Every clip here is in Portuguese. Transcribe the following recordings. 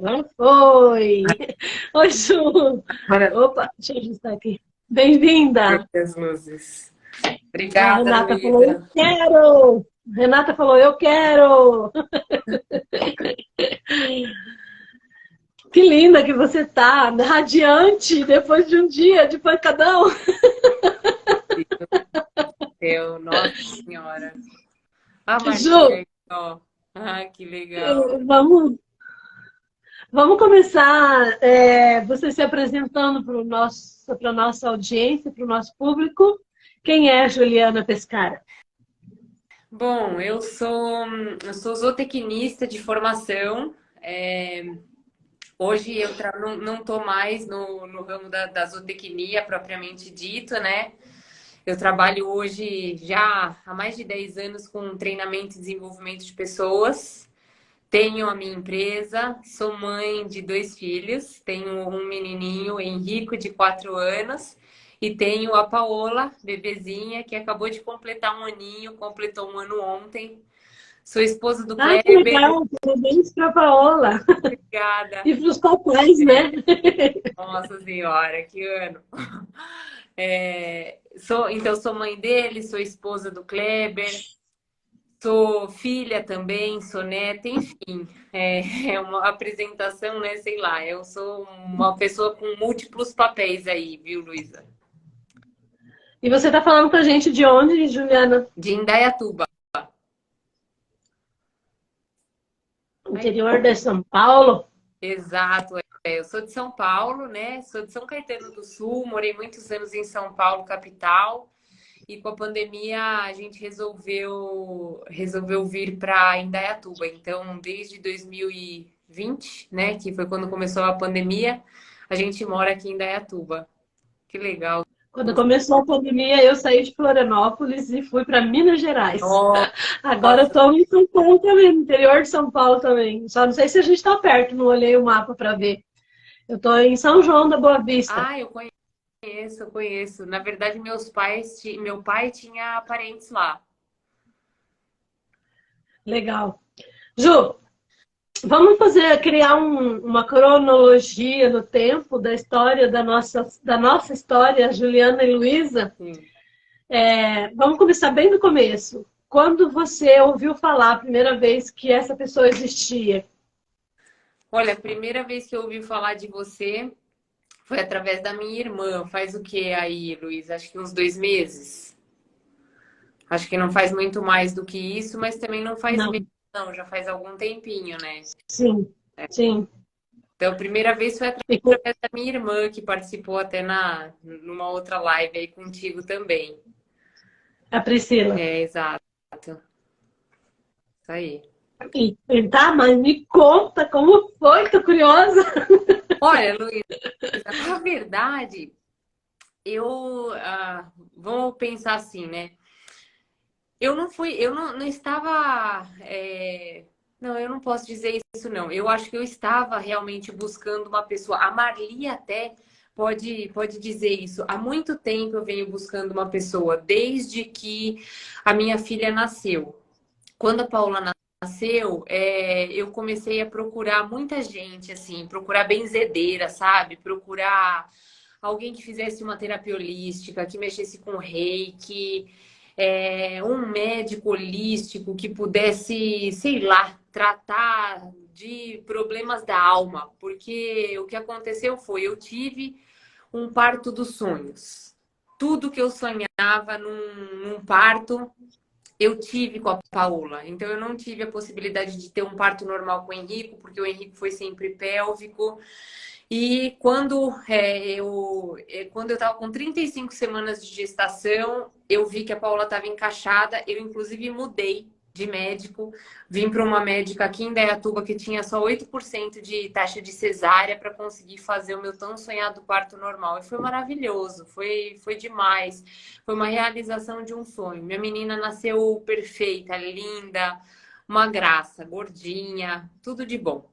Agora foi! Oi, Ju! Maravilha, Opa, deixa eu ajustar aqui. Bem-vinda! as luzes. A Obrigada, Renata falou, eu Luísa. quero! Renata falou, eu quero! Que linda que você tá, radiante, depois de um dia de pancadão. Nossa Senhora. A Marquinha Ju, aí, ó. Ah, que legal. vamos começar você se apresentando para a nossa audiência, para o nosso público. Quem é a Juliana Pescara? Bom, eu sou zootecnista de formação. Hoje não estou mais no ramo da zootecnia propriamente dito, né? Eu trabalho hoje já há mais de 10 anos com treinamento e desenvolvimento de pessoas. Tenho a minha empresa, sou mãe de 2 filhos, tenho um menininho, Henrico, de 4 anos, e tenho a Paola, bebezinha, que acabou de completar um aninho, completou um ano ontem. Sou esposa do Ah, que Kleber, legal! Parabéns para a Paola obrigada. e para os papais, né? Nossa Senhora, que ano! Então, sou mãe dele, sou esposa do Kleber, sou filha também, sou neta, enfim, é uma apresentação, né? Sei lá, eu sou uma pessoa com múltiplos papéis aí, viu, Luísa? E você está falando com a gente de onde, Juliana? De Indaiatuba. Ai, Interior de São Paulo? exato, eu sou de São Paulo, né? Sou de São Caetano do Sul, morei muitos anos em São Paulo, capital, e com a pandemia a gente resolveu vir para Indaiatuba. Então, desde 2020, né, que foi quando começou a pandemia, a gente mora aqui em Indaiatuba. Que legal. Quando começou a pandemia, eu saí de Florianópolis e fui para Minas Gerais. Agora Nossa. estou em São Paulo também, no interior de São Paulo também. Só não sei se a gente está perto, não olhei o mapa para ver. Eu estou em São João da Boa Vista. Ah, eu conheço, eu conheço. Na verdade, meu pai tinha parentes lá. Legal. Ju, vamos criar uma cronologia no tempo da história da nossa história, Juliana e Luísa. Sim. Vamos começar bem do começo. Quando você ouviu falar a primeira vez que essa pessoa existia? Olha, a primeira vez que eu ouvi falar de você foi através da minha irmã. Faz o que aí, Luiz? Acho que uns 2 meses. Acho que não faz muito mais do que isso, mas também não faz Não. meses, não. Já faz algum tempinho, né? Sim, sim. Então, a primeira vez foi E através da minha irmã, que participou até numa outra live aí contigo também. a Priscila. Exato. Isso aí. Tá, mas me conta como foi, tô curiosa. Olha, Luiz, na verdade, vamos pensar assim, né? Eu não estava, não, eu não posso dizer isso, não. Eu acho que eu estava realmente buscando uma pessoa. A Marli até pode dizer isso. Há muito tempo eu venho buscando uma pessoa, desde que a minha filha nasceu. Quando a Paula nasceu, eu comecei a procurar muita gente, assim, procurar benzedeira, sabe? Procurar alguém que fizesse uma terapia holística, que mexesse com reiki, um médico holístico que pudesse, sei lá, tratar de problemas da alma, porque o que aconteceu foi, eu tive um parto dos sonhos. Tudo que eu sonhava num parto, eu tive com a Paola. Então, eu não tive a possibilidade de ter um parto normal com o Henrico, porque o Henrico foi sempre pélvico. E quando eu estava com 35 semanas de gestação, eu vi que a Paula estava encaixada. Eu, inclusive, mudei de médico. Vim para uma médica aqui em Dayatuba que tinha só 8% de taxa de cesárea para conseguir fazer o meu tão sonhado parto normal. E foi maravilhoso, foi demais. Foi uma realização de um sonho. Minha menina nasceu perfeita, linda, uma graça, gordinha, tudo de bom.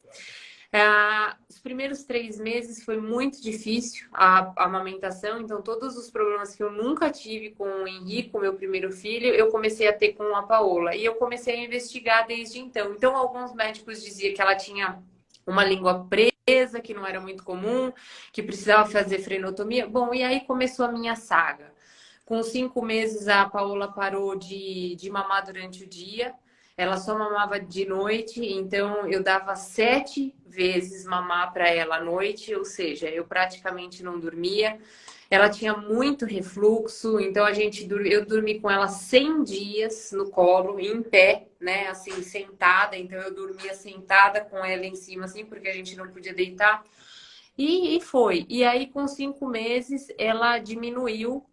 Os primeiros 3 meses foi muito difícil a amamentação, então todos os problemas que eu nunca tive com o Henrico, meu primeiro filho, eu comecei a ter com a Paola. E eu comecei a investigar desde então. Então, alguns médicos diziam que ela tinha uma língua presa, que não era muito comum, que precisava fazer frenotomia. Bom, e aí começou a minha saga. Com 5 meses, a Paola parou de mamar durante o dia. Ela só mamava de noite, então eu dava 7 vezes mamar para ela à noite, ou seja, eu praticamente não dormia. Ela tinha muito refluxo, então eu dormi com ela 100 dias no colo, em pé, né? Assim, sentada. Então eu dormia sentada com ela em cima, assim, porque a gente não podia deitar. E foi. E aí, com 5 meses, ela diminuiu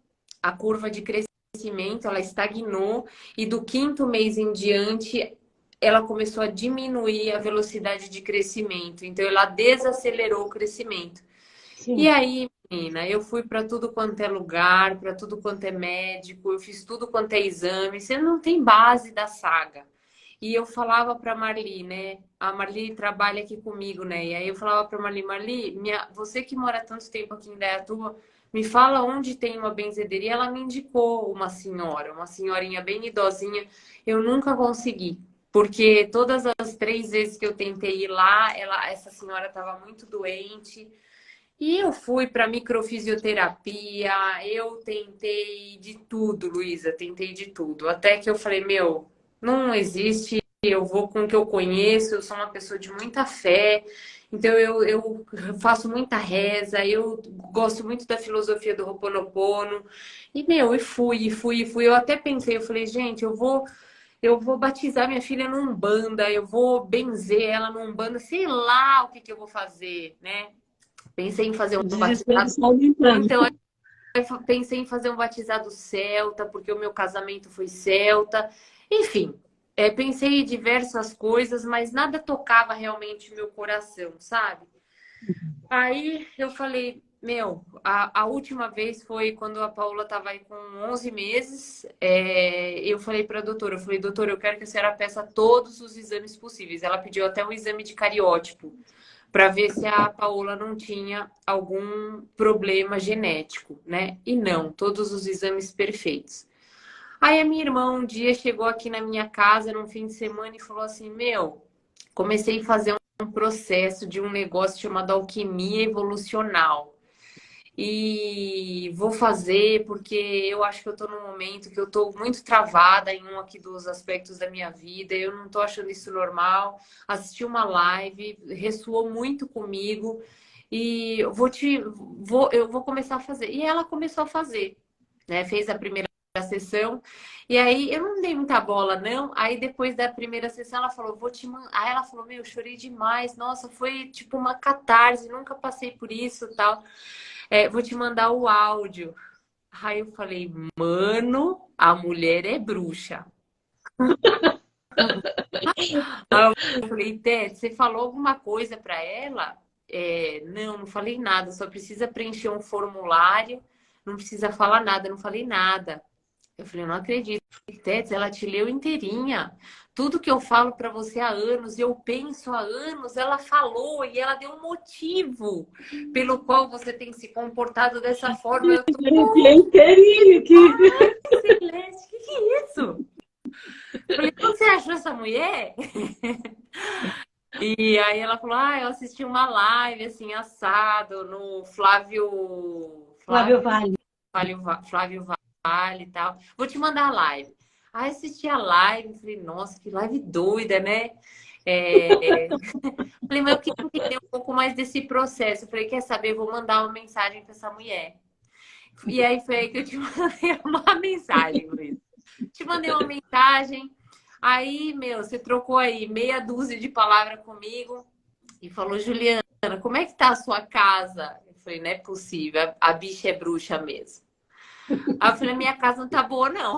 a curva de crescimento, ela estagnou. E do 5º mês em diante, ela começou a diminuir a velocidade de crescimento. Então, ela desacelerou o crescimento. E Sim. aí, menina, eu fui para tudo quanto é lugar, para tudo quanto é médico, eu fiz tudo quanto é exame. Você não tem base da saga. E eu falava para Marli, né? A Marli trabalha aqui comigo, né? E aí eu falava para Marli, você que mora tanto tempo aqui em Indaiatuba, me fala onde tem uma benzedeira. Ela me indicou uma senhora, uma senhorinha bem idosinha. Eu nunca consegui, porque todas as 3 vezes que eu tentei ir lá, essa senhora estava muito doente. E eu fui para microfisioterapia, eu tentei de tudo, Luísa, tentei de tudo. Até que eu falei, meu, não existe, eu vou com o que eu conheço, eu sou uma pessoa de muita fé, então eu faço muita reza, eu gosto muito da filosofia do Ho'oponopono. E, meu, e fui. Eu até pensei, eu falei, gente, eu vou batizar minha filha num Umbanda, eu vou benzer ela num Umbanda, sei lá o que eu vou fazer, né? Pensei em fazer O um desespero batizado. está aumentando. Então, eu pensei em fazer um batizado celta, porque o meu casamento foi celta. Enfim, pensei em diversas coisas, mas nada tocava realmente o meu coração, sabe? Aí eu falei, meu, a última vez foi quando a Paula estava aí com 11 meses. Eu falei para a doutora, doutora, eu quero que a senhora peça todos os exames possíveis. Ela pediu até um exame de cariótipo para ver se a Paola não tinha algum problema genético, né? E não, todos os exames perfeitos. Aí a minha irmã um dia chegou aqui na minha casa num fim de semana e falou assim: Meu, comecei a fazer um processo de um negócio chamado alquimia evolucional. E vou fazer porque eu acho que eu tô num momento que eu tô muito travada em um aqui dos aspectos da minha vida. Eu não tô achando isso normal. Assisti uma live, ressoou muito comigo e eu vou começar a fazer. E ela começou a fazer, né? Fez a primeira sessão e aí eu não dei muita bola não. Aí depois da primeira sessão ela falou, vou te mandar. Aí ela falou, meu, eu chorei demais. Nossa, foi tipo uma catarse. Nunca passei por isso, tal. Vou te mandar o áudio. Aí eu falei, mano, a mulher é bruxa. Aí eu falei, Tete, você falou alguma coisa para ela? Não, não falei nada, só precisa preencher um formulário, não precisa falar nada, não falei nada. Eu falei, não acredito. Tete, ela te leu inteirinha. Tudo que eu falo para você há anos, eu penso há anos, ela falou e ela deu um motivo pelo qual você tem se comportado dessa forma. Eu tô, Arrepiei inteirinho aqui. Celeste, que é isso? Eu falei, como você achou essa mulher? E aí ela falou, eu assisti uma live assim, assado, no Flávio Vale. Flávio Vale e tal. Vou te mandar a live. Aí assisti a live, falei, nossa, que live doida, né? Falei, mas eu queria entender um pouco mais desse processo. Eu falei, quer saber? Vou mandar uma mensagem para essa mulher. E aí foi aí que eu te mandei uma mensagem, Luiz. Te mandei uma mensagem. Aí, meu, você trocou aí meia dúzia de palavras comigo e falou, Juliana, como é que tá a sua casa? Eu falei, não é possível, a bicha é bruxa mesmo. Aí eu falei, minha casa não tá boa, não.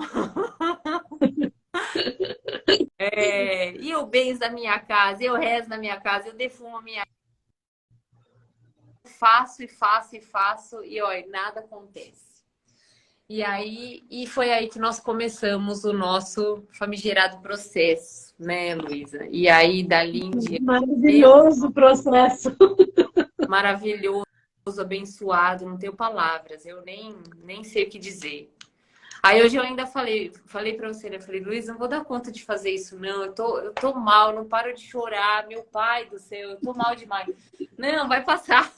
E eu benzo a minha casa, eu rezo na minha casa, eu defumo a minha faço e faço e faço e olha, nada acontece. E foi aí que nós começamos o nosso famigerado processo, né, Luísa? E aí, dali em diante, Maravilhoso processo. maravilhoso, abençoado, não tenho palavras, eu nem sei o que dizer. Aí hoje eu ainda falei pra você, né? Eu falei, Luiz, não vou dar conta de fazer isso, não. Eu tô mal, não paro de chorar. Meu pai do céu, eu tô mal demais. Não, vai passar.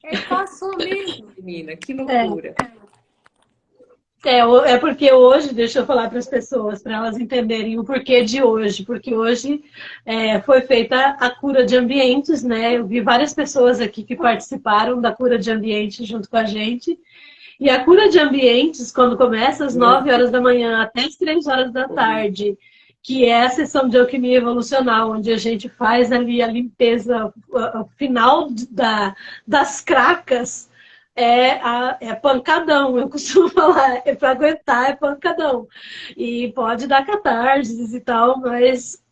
Aí passou mesmo, menina. Que É. loucura. É porque hoje, deixa eu falar para as pessoas, para elas entenderem o porquê de hoje, porque hoje foi feita a cura de ambientes, né? Eu vi várias pessoas aqui que participaram da cura de ambiente junto com a gente. E a cura de ambientes, quando começa às Meu 9 horas da manhã até às 3 horas da Deus. tarde, que é a sessão de alquimia evolucional, onde a gente faz ali a limpeza o final das cracas, é pancadão, eu costumo falar, é para aguentar, é pancadão. E pode dar catarses e tal, mas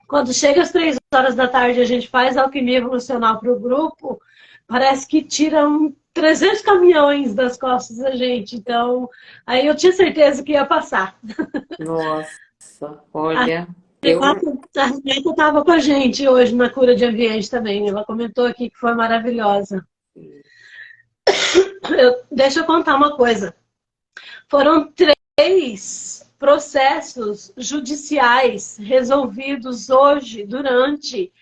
quando chega às 3 horas da tarde a gente faz a alquimia evolucional para o grupo, parece que tiram 300 caminhões das costas da gente. Então, aí eu tinha certeza que ia passar. Nossa, A olha, Renata estava com a gente hoje na cura de ambiente também. Ela comentou aqui que foi maravilhosa. Deixa eu contar uma coisa. Foram 3 processos judiciais resolvidos hoje, durante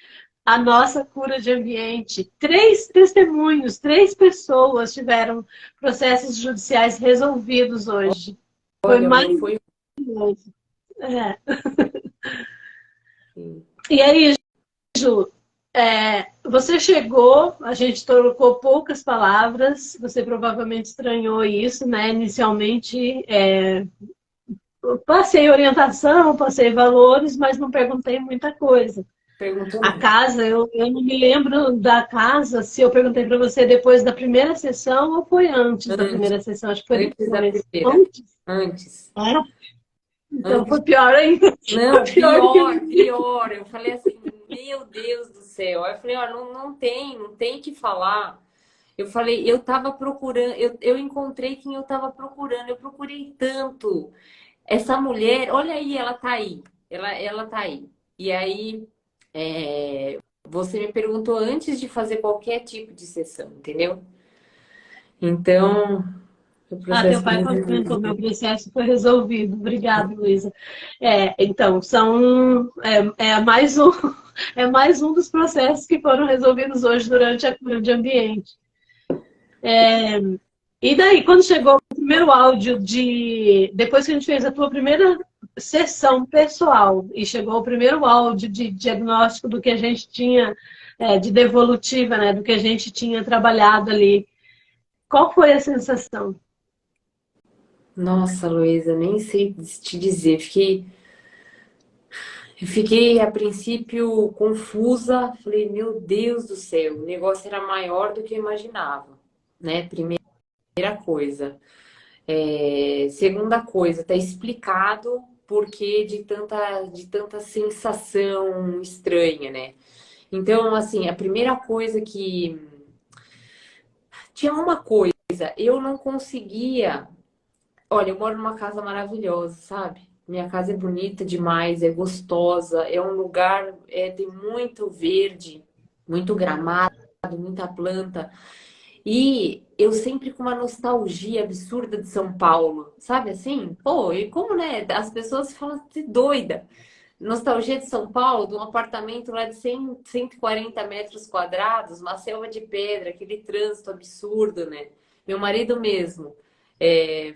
a nossa cura de ambiente. 3 testemunhos, 3 pessoas tiveram processos judiciais resolvidos hoje. Foi olha, o meu foi. maravilhoso. É. E aí, Ju, você chegou, a gente trocou poucas palavras, você provavelmente estranhou isso, né? Inicialmente, eu passei orientação, passei valores, mas não perguntei muita coisa. Perguntou A não. casa, eu não me lembro da casa, se eu perguntei para você depois da primeira sessão ou foi antes da Antes, primeira sessão, acho que foi antes da depois. primeira. Antes? Antes. Era? Então Antes. foi pior ainda. Foi Não, pior do que pior, pior. Eu falei assim, meu Deus do céu. Aí eu falei, ó, não tem que falar. Eu falei, eu tava procurando, eu encontrei quem eu tava procurando. Eu procurei tanto. Essa mulher, olha aí, ela tá aí. Ela tá aí. E aí, você me perguntou antes de fazer qualquer tipo de sessão, entendeu? Então, o Ah, processo teu foi pai comentou, resolvido. meu processo foi resolvido. Obrigada, Luísa. Então, mais um, é mais um dos processos que foram resolvidos hoje durante a cura de ambiente. E daí, quando chegou o primeiro áudio depois que a gente fez a tua primeira sessão pessoal e chegou o primeiro áudio de diagnóstico do que a gente tinha, de devolutiva, né? Do que a gente tinha trabalhado ali. Qual foi a sensação? Nossa, Luísa, nem sei te dizer. Eu fiquei a princípio confusa. Falei, meu Deus do céu, o negócio era maior do que eu imaginava, né? Primeira coisa. Segunda coisa, tá explicado por que de tanta sensação estranha, né? Então, assim, a primeira coisa que tinha uma coisa, eu não conseguia. Olha, eu moro numa casa maravilhosa, sabe? Minha casa é bonita demais, é gostosa, é um lugar, tem muito verde, muito gramado, muita planta. E eu sempre com uma nostalgia absurda de São Paulo, sabe assim? Pô, e como, né? As pessoas falam de doida. Nostalgia de São Paulo, de um apartamento lá de 140 metros quadrados, uma selva de pedra, aquele trânsito absurdo, né? Meu marido mesmo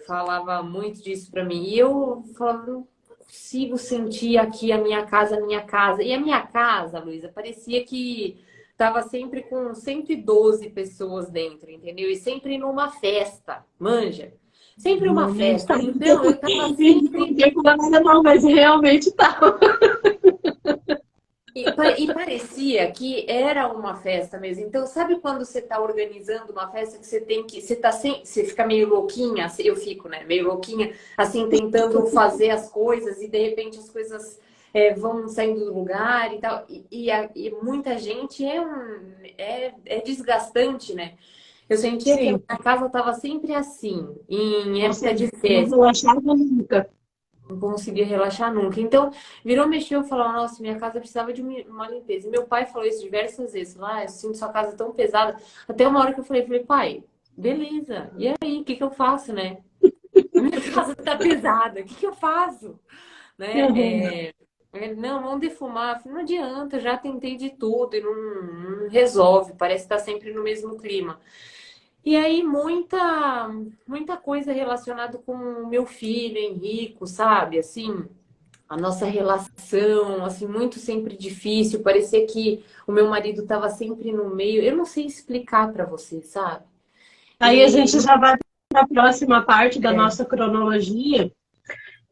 falava muito disso para mim. E eu falava, não consigo sentir aqui a minha casa, a minha casa. E a minha casa, Luísa, parecia que tava sempre com 112 pessoas dentro, entendeu? E sempre numa festa, manja. Sempre uma Realmente festa. tá. Então, eu tava sempre. Não nada não, mas realmente tá. E parecia que era uma festa mesmo. Então, sabe quando você está organizando uma festa que você tem que. Você fica meio louquinha, eu fico, né? Meio louquinha, assim, tentando fazer as coisas e de repente as coisas vão saindo do lugar e tal. E muita gente é desgastante, né? Eu sentia que a Sim, minha casa estava sempre assim, em ou época seja, de não festa. relaxava nunca. Não conseguia relaxar nunca. Então, virou, mexeu, falou, nossa, minha casa precisava de uma limpeza. E meu pai falou isso diversas vezes. Ah, eu sinto sua casa tão pesada. Até uma hora que eu falei, pai, beleza. E aí, o que que eu faço, né? minha casa tá pesada, o que que eu faço? Né? Uhum. Não, vamos defumar. Eu falei, não adianta, eu já tentei de tudo e não resolve, parece que tá sempre no mesmo clima. E aí, muita coisa relacionada com o meu filho, Henrico, sabe? Assim, a nossa relação, assim, muito sempre difícil. Parecia que o meu marido estava sempre no meio. Eu não sei explicar para você, sabe? Aí a E gente já vai para a próxima parte da é, nossa cronologia,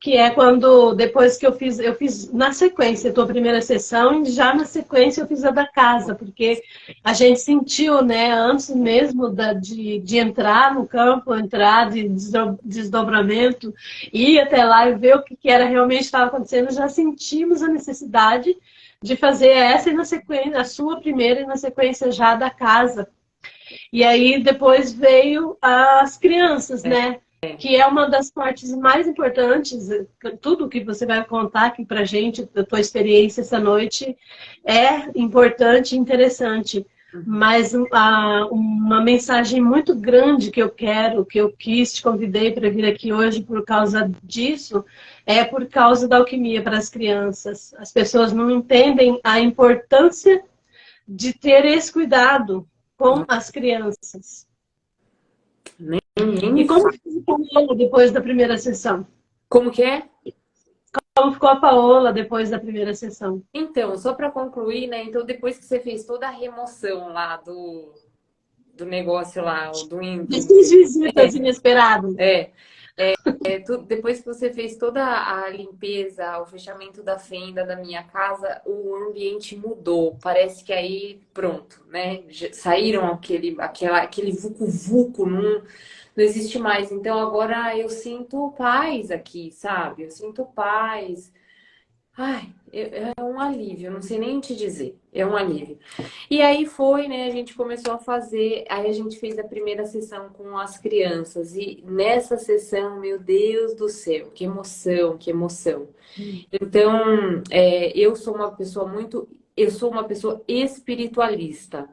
que é quando, depois que eu fiz na sequência a tua primeira sessão, e já na sequência eu fiz a da casa, porque a gente sentiu, né, antes mesmo de entrar no campo, entrar de desdobramento, ir até lá e ver o que era realmente estava acontecendo, já sentimos a necessidade de fazer essa e na sequência, a sua primeira e na sequência já da casa. E aí depois veio as crianças, né? Que é uma das partes mais importantes. Tudo que você vai contar aqui pra gente, da tua experiência essa noite, é importante e interessante. Mas uma mensagem muito grande que eu quero, que eu quis, te convidei para vir aqui hoje por causa disso, é por causa da alquimia para as crianças. As pessoas não entendem a importância de ter esse cuidado com as crianças. nem E me como fala. ficou a Paola depois da primeira sessão? Como que é? Como ficou a Paola depois da primeira sessão? Então, só para concluir, né? Então, depois que você fez toda a remoção lá do negócio lá, Essas visitas inesperadas. é, depois que você fez toda a limpeza, o fechamento da fenda da minha casa, o ambiente mudou. Parece que aí, pronto, né? Saíram aquele vucu-vucu, não existe mais. Então agora eu sinto paz aqui, sabe? Eu sinto paz. Ai, é um alívio, eu não sei nem te dizer. É um alívio. E aí foi, né? A gente começou a fazer. Aí a gente fez a primeira sessão com as crianças. E nessa sessão, meu Deus do céu, que emoção, que emoção. Então, eu sou uma pessoa muito. Eu sou uma pessoa espiritualista,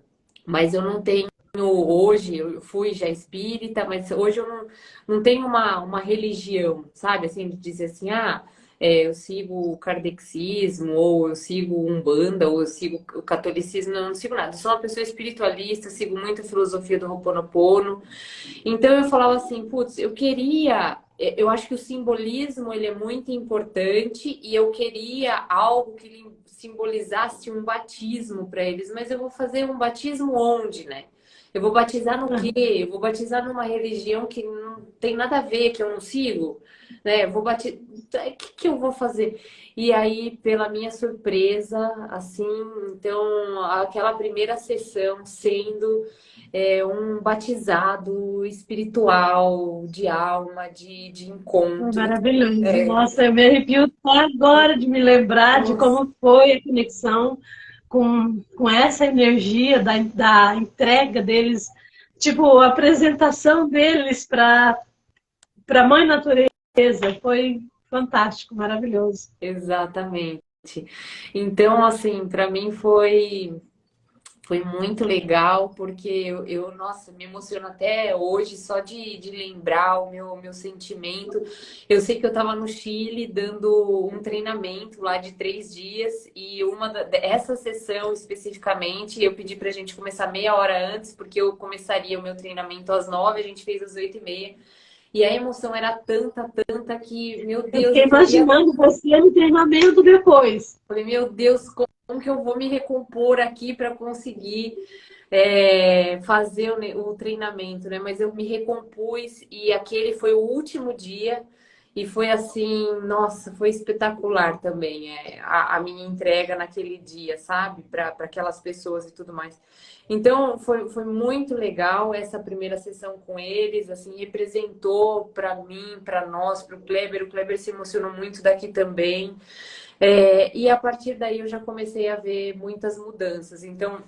mas eu não tenho. Hoje eu fui já espírita, mas hoje eu não tenho uma religião, sabe? Assim, de dizer assim, eu sigo o kardexismo, ou eu sigo o Umbanda, ou eu sigo o catolicismo, não sigo nada. Eu sou uma pessoa espiritualista, sigo muito a filosofia do Ho'oponopono. Então eu falava assim, putz, eu acho que o simbolismo ele é muito importante e eu queria algo que simbolizasse um batismo para eles, mas eu vou fazer um batismo onde, né? Eu vou batizar no quê? Eu vou batizar numa religião que não tem nada a ver, que eu não sigo, né? Eu vou batizar, o que eu vou fazer? E aí, pela minha surpresa, assim, então, aquela primeira sessão sendo um batizado espiritual, de alma, de encontro. Maravilhoso. É, Nossa, eu me arrepio até agora de me lembrar de nossa, como foi a conexão com essa energia da entrega deles, tipo, a apresentação deles para a Mãe Natureza. Foi fantástico, maravilhoso. exatamente. Então, assim, para mim foi muito legal, porque nossa, me emociono até hoje só de lembrar o meu sentimento. Eu sei que eu estava no Chile dando um treinamento lá de 3 dias, e essa sessão especificamente, eu pedi para a gente começar meia hora antes, porque eu começaria o meu treinamento às 9, a gente fez às 8h30. E a emoção era tanta, tanta que, meu Eu Deus, fiquei eu queria. imaginando você no treinamento depois. Falei, meu Deus, como que eu vou me recompor aqui para conseguir fazer o treinamento, né? Mas eu me recompus e aquele foi o último dia e foi assim, nossa, foi espetacular também a minha entrega naquele dia, sabe? Para aquelas pessoas e tudo mais. Então, foi muito legal essa primeira sessão com eles, assim, representou para mim, para nós, para o Kleber. O Kleber se emocionou muito daqui também. E a partir daí eu já comecei a ver muitas mudanças. Então,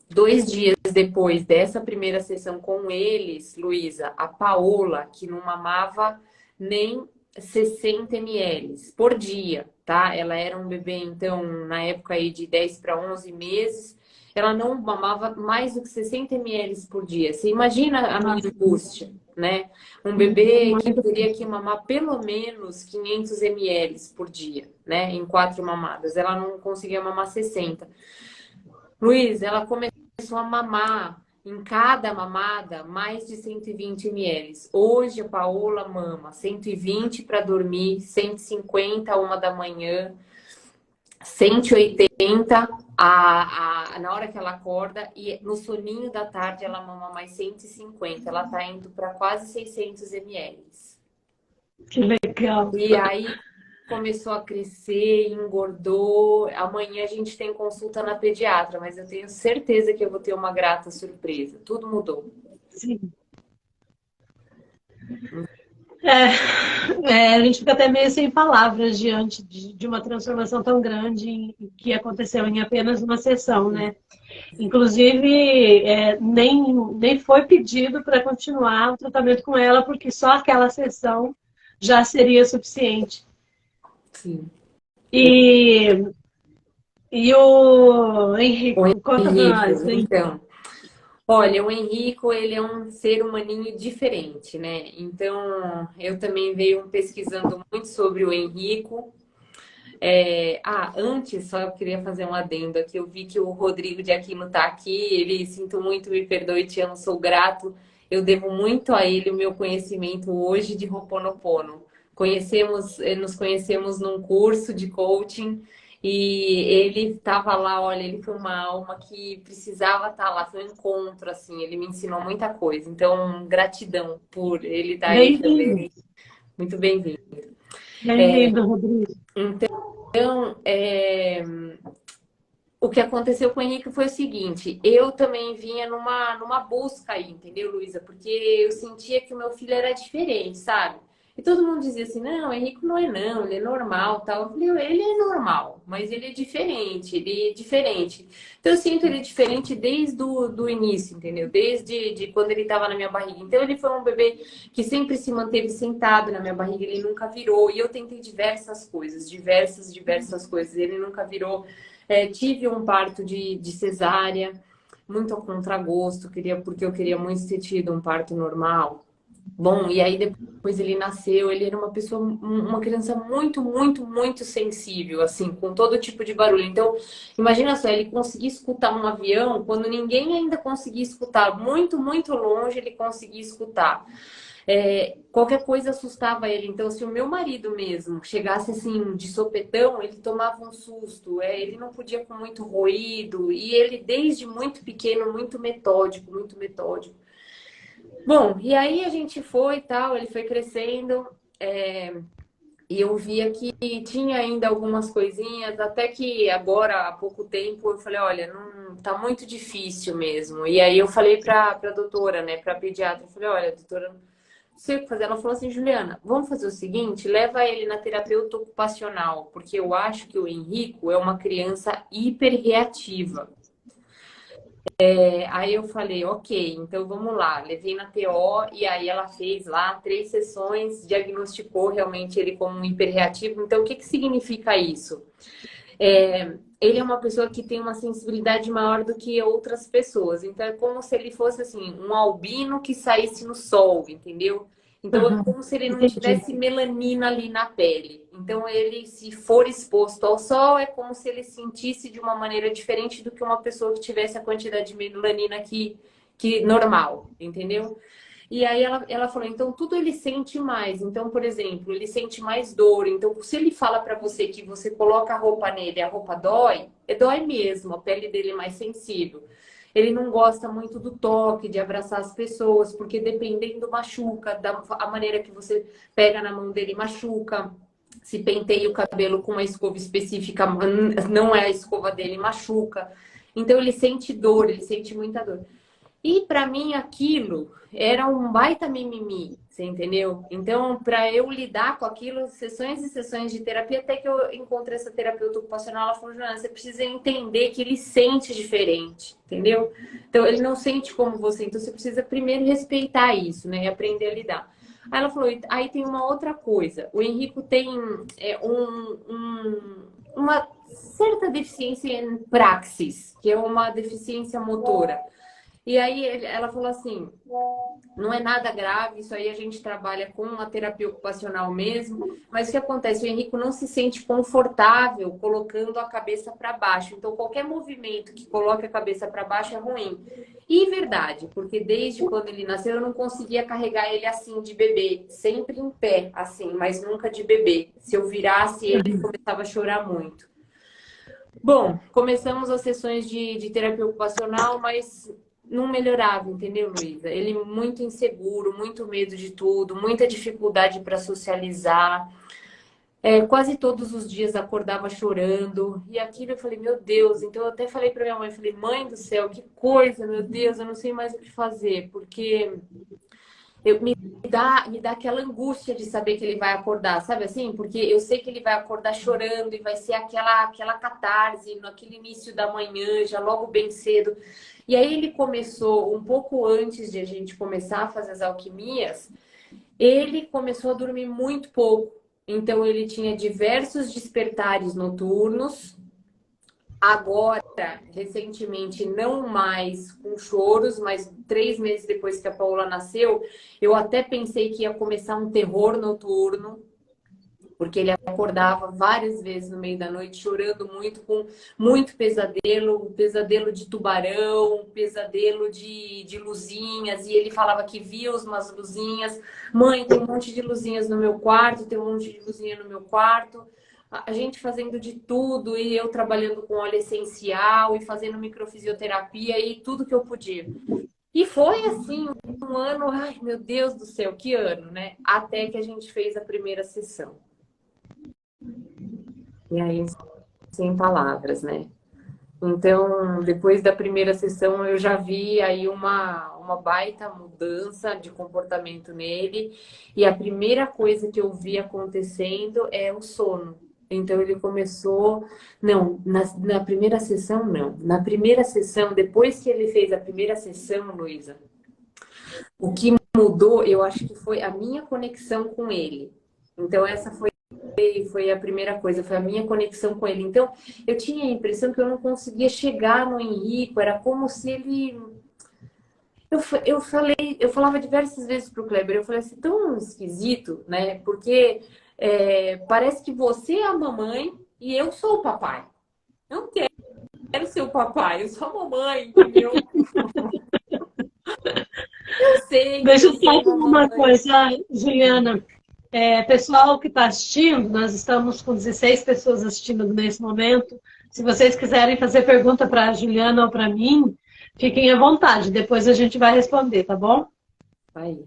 2 dias depois dessa primeira sessão com eles, Luísa, a Paola, que não mamava nem 60 ml por dia, tá? Ela era um bebê, então, na época aí de 10 para 11 meses, ela não mamava mais do que 60 ml por dia. Você imagina a minha Nossa, angústia? né? Um bebê que teria que mamar pelo menos 500 ml por dia, né? Em 4 mamadas. Ela não conseguia mamar 60. Luiz, ela começou a mamar em cada mamada mais de 120 ml. Hoje a Paola mama 120 para dormir, 150 uma da manhã, 180 na hora que ela acorda, e no soninho da tarde ela mama mais 150. Ela tá indo para quase 600 ml. Que legal. E aí começou a crescer, engordou. Amanhã a gente tem consulta na pediatra, mas eu tenho certeza que eu vou ter uma grata surpresa. Tudo mudou. Sim. A gente fica até meio sem palavras diante de uma transformação tão grande que aconteceu em apenas uma sessão, né? Inclusive, nem foi pedido para continuar o tratamento com ela, porque só aquela sessão já seria suficiente. Sim. E o Henrico, conta para nós. Então, olha, o Henrico, ele é um ser humaninho diferente, né? Então, eu também venho pesquisando muito sobre o Henrico. Antes, só eu queria fazer um adendo aqui. Eu vi que o Rodrigo de Aquino tá aqui. Ele, sinto muito, me perdoe, te amo, sou grato. Eu devo muito a ele o meu conhecimento hoje de Ho'oponopono. Nos conhecemos num curso de coaching e ele estava lá, olha, ele foi uma alma que precisava estar lá, foi um encontro, assim, ele me ensinou muita coisa. Então, gratidão por ele estar aí também. Muito bem-vindo. Bem-vindo, Rodrigo. Então, o que aconteceu com o Henrique foi o seguinte, eu também vinha numa busca aí, entendeu, Luísa? Porque eu sentia que o meu filho era diferente, sabe? E todo mundo dizia assim, não, o Henrique não, ele é normal, tal. Eu falei, ele é normal, mas ele é diferente, Então eu sinto ele diferente desde do início, entendeu? Desde quando ele estava na minha barriga. Então ele foi um bebê que sempre se manteve sentado na minha barriga, ele nunca virou. E eu tentei diversas coisas, diversas coisas. Ele nunca virou. Tive um parto de cesárea, muito a contragosto, porque eu queria muito ter tido um parto normal. Bom, e aí depois ele nasceu, ele era uma criança muito, muito, muito sensível, assim, com todo tipo de barulho. Então, imagina só, ele conseguia escutar um avião quando ninguém ainda conseguia escutar. Muito, muito longe ele conseguia escutar. Qualquer coisa assustava ele. Então, se o meu marido mesmo chegasse assim de sopetão, ele tomava um susto. Ele não podia com muito ruído. E ele, desde muito pequeno, muito metódico, muito metódico. Bom, e aí a gente foi e tal, ele foi crescendo, e eu via que tinha ainda algumas coisinhas, até que agora, há pouco tempo, eu falei, olha, não, tá muito difícil mesmo. E aí eu falei pra doutora, né, pra pediatra, eu falei, olha, doutora, não sei o que fazer. Ela falou assim, Juliana, vamos fazer o seguinte, leva ele na terapeuta ocupacional, porque eu acho que o Henrico é uma criança hiperreativa. Aí eu falei, ok, então vamos lá. Levei na TO e aí ela fez lá 3 sessões, diagnosticou realmente ele como um hiperreativo. Então, o que significa isso? Ele é uma pessoa que tem uma sensibilidade maior do que outras pessoas. Então, é como se ele fosse assim, um albino que saísse no sol, entendeu? Então, é como se ele não tivesse melanina ali na pele. Então, ele, se for exposto ao sol, é como se ele sentisse de uma maneira diferente do que uma pessoa que tivesse a quantidade de melanina que normal, entendeu? E aí ela falou, então tudo ele sente mais. Então, por exemplo, ele sente mais dor. Então, se ele fala para você que você coloca a roupa nele, a roupa dói, dói mesmo, a pele dele é mais sensível. Ele não gosta muito do toque, de abraçar as pessoas, porque dependendo machuca, a maneira que você pega na mão dele machuca. Se penteia o cabelo com uma escova específica, não é a escova dele, machuca. Então ele sente dor, ele sente muita dor. E para mim aquilo era um baita mimimi, você entendeu? Então, para eu lidar com aquilo, sessões e sessões de terapia, até que eu encontrei essa terapeuta ocupacional, ela falou, Joana, você precisa entender que ele sente diferente, entendeu? Então, ele não sente como você, então você precisa primeiro respeitar isso, né? E aprender a lidar. Aí ela falou, aí tem uma outra coisa, o Henrico tem uma certa deficiência em praxis, que é uma deficiência motora. E aí ela falou assim, não é nada grave, isso aí a gente trabalha com a terapia ocupacional mesmo, mas o que acontece? O Henrico não se sente confortável colocando a cabeça para baixo. Então, qualquer movimento que coloque a cabeça para baixo é ruim. E verdade, porque desde quando ele nasceu eu não conseguia carregar ele assim de bebê, sempre em pé, assim, mas nunca de bebê. Se eu virasse ele, começava a chorar muito. Bom, começamos as sessões de terapia ocupacional, mas não melhorava, entendeu, Luísa? Ele muito inseguro, muito medo de tudo, muita dificuldade para socializar. Quase todos os dias acordava chorando. E aquilo eu falei, meu Deus. Então eu até falei para minha mãe, falei, mãe do céu, que coisa, meu Deus, eu não sei mais o que fazer, porque me dá aquela angústia de saber que ele vai acordar, sabe assim? Porque eu sei que ele vai acordar chorando e vai ser aquela catarse naquele início da manhã, já logo bem cedo. E aí ele começou, um pouco antes de a gente começar a fazer as alquimias, ele começou a dormir muito pouco. Então ele tinha diversos despertares noturnos. Agora, recentemente, não mais com choros, mas 3 meses depois que a Paula nasceu, eu até pensei que ia começar um terror noturno, porque ele acordava várias vezes no meio da noite, chorando muito, com muito pesadelo, pesadelo de tubarão, pesadelo de luzinhas, e ele falava que via umas luzinhas. Mãe, tem um monte de luzinhas no meu quarto, tem um monte de luzinha no meu quarto. A gente fazendo de tudo, e eu trabalhando com óleo essencial, e fazendo microfisioterapia, e tudo que eu podia. E foi assim, um ano, ai meu Deus do céu, que ano, né? Até que a gente fez a primeira sessão. E aí, sem palavras, né? Então, depois da primeira sessão, eu já vi aí uma baita mudança de comportamento nele. E a primeira coisa que eu vi acontecendo é o sono. Então, ele começou... Não, na primeira sessão, não. Na primeira sessão, depois que ele fez a primeira sessão, Luísa, o que mudou, eu acho que foi a minha conexão com ele. Então, essa foi a primeira coisa, foi a minha conexão com ele. Então, eu tinha a impressão que eu não conseguia chegar no Henrico, era como se ele... Eu falava diversas vezes pro Kleber, eu falei assim, tão esquisito, né? Porque parece que você é a mamãe e eu sou o papai. Eu não quero ser o papai, eu sou a mamãe, entendeu? Eu sei que Deixa eu eu só sou falar uma uma mamãe. coisa, Juliana. Pessoal que está assistindo, nós estamos com 16 pessoas assistindo nesse momento. Se vocês quiserem fazer pergunta para a Juliana ou para mim, fiquem à vontade. Depois a gente vai responder, tá bom? Aí.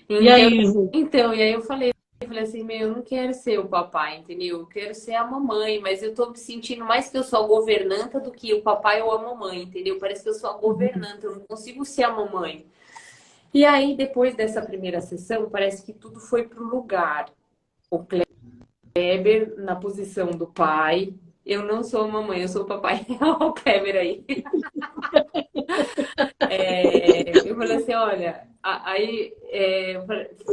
E Então, aí, Ju? e aí eu falei assim, meu, eu não quero ser o papai, entendeu? Eu quero ser a mamãe, mas eu tô me sentindo mais que eu sou a governanta do que o papai ou a mamãe, entendeu? Parece que eu sou a governanta, eu não consigo ser a mamãe. E aí, depois dessa primeira sessão, parece que tudo foi pro lugar. O Kleber na posição do pai. Eu não sou a mamãe, eu sou o papai. Olha o Kleber aí. Eu falei assim, olha, aí